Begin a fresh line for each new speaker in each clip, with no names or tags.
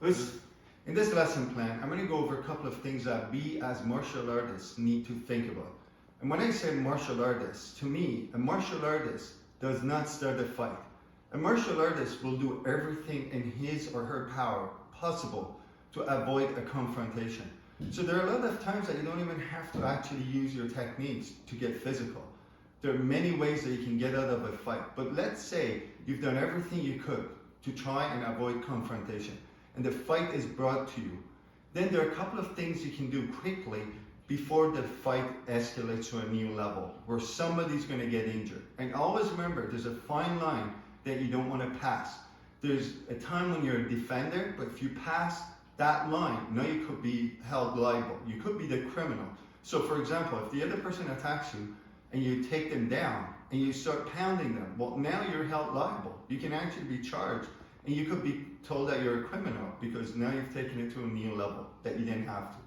In this lesson plan, I'm going to go over a couple of things that we as martial artists need to think about. And when I say martial artist, to me, a martial artist does not start a fight. A martial artist will do everything in his or her power possible to avoid a confrontation. So there are a lot of times that you don't even have to actually use your techniques to get physical. There are many ways that you can get out of a fight. But let's say you've done everything you could to try and avoid confrontation, and the fight is brought to you. Then there are a couple of things you can do quickly before the fight escalates to a new level where somebody's going to get injured. And always remember, there's a fine line that you don't want to pass. There's a time when you're a defender, but if you pass that line, now you could be held liable. You could be the criminal. So for example, if the other person attacks you and you take them down and you start pounding them, well, now you're held liable. You can actually be charged and you could be told that you're a criminal because now you've taken it to a new level that you didn't have to.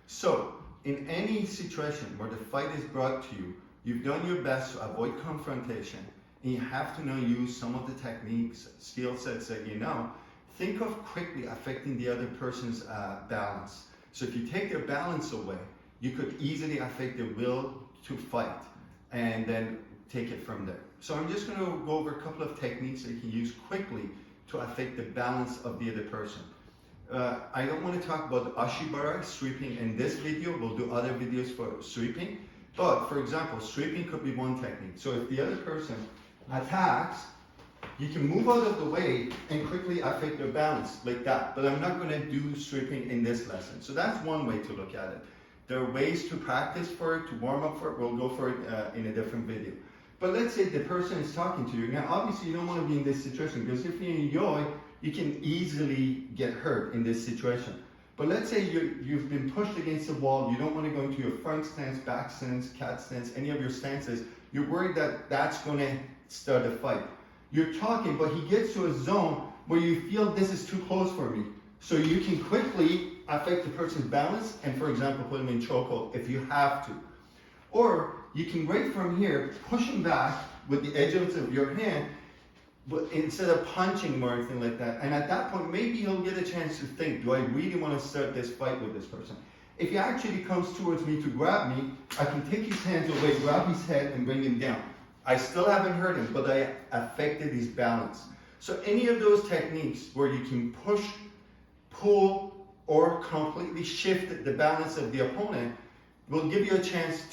So in any situation where the fight is brought to you, you've done your best to avoid confrontation, and you have to now use some of the techniques, skill sets that you know. Think of quickly affecting the other person's balance. So if you take their balance away, you could easily affect their will to fight and then take it from there. So I'm just going to go over a couple of techniques that you can use quickly to affect the balance of the other person. I don't want to talk about ashibara, sweeping, in this video. We'll do other videos for sweeping. But for example, sweeping could be one technique. So if the other person attacks, you can move out of the way and quickly affect their balance like that. But I'm not going to do sweeping in this lesson. So that's one way to look at it. There are ways to practice for it, to warm up for it. We'll go for it in a different video. But let's say the person is talking to you. Now, obviously, you don't want to be in this situation because if you're in yoi, you can easily get hurt in this situation. But let's say you've been pushed against the wall. You don't want to go into your front stance, back stance, cat stance, any of your stances. You're worried that that's going to start a fight. You're talking, but he gets to a zone where you feel this is too close for me. So you can quickly affect the person's balance and, for example, put him in chokehold if you have to. Or you can right from here push him back with the edges of your hand, but instead of punching him or anything like that. And at that point, maybe he'll get a chance to think, do I really want to start this fight with this person? If he actually comes towards me to grab me, I can take his hands away, grab his head, and bring him down. I still haven't hurt him, but I affected his balance. So any of those techniques where you can push, pull, or completely shift the balance of the opponent will give you a chance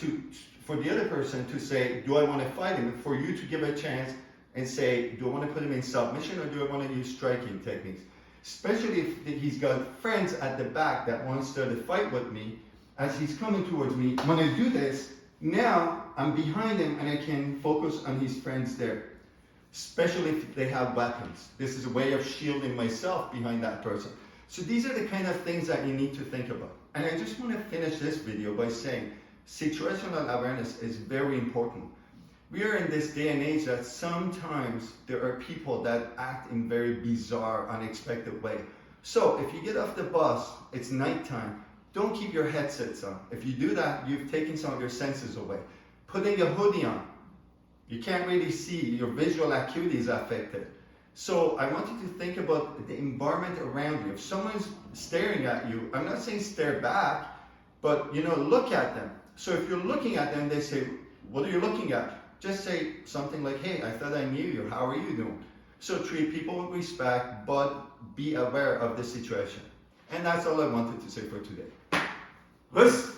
for the other person to say, do I want to fight him? For you to give a chance and say, do I want to put him in submission or do I want to use striking techniques? Especially if he's got friends at the back that want to start a fight with me. As he's coming towards me, when I do this, now I'm behind him and I can focus on his friends there. Especially if they have weapons. This is a way of shielding myself behind that person. So these are the kind of things that you need to think about. And I just want to finish this video by saying situational awareness is very important. We are in this day and age that sometimes there are people that act in very bizarre, unexpected way. So if you get off the bus, it's nighttime, don't keep your headsets on. If you do that, you've taken some of your senses away. Putting a hoodie on, you can't really see, your visual acuity is affected. So I want you to think about the environment around you. If someone's staring at you, I'm not saying stare back, but look at them. So if you're looking at them, they say, what are you looking at? Just say something like, hey, I thought I knew you. How are you doing? So treat people with respect, but be aware of the situation. And that's all I wanted to say for today. Yes.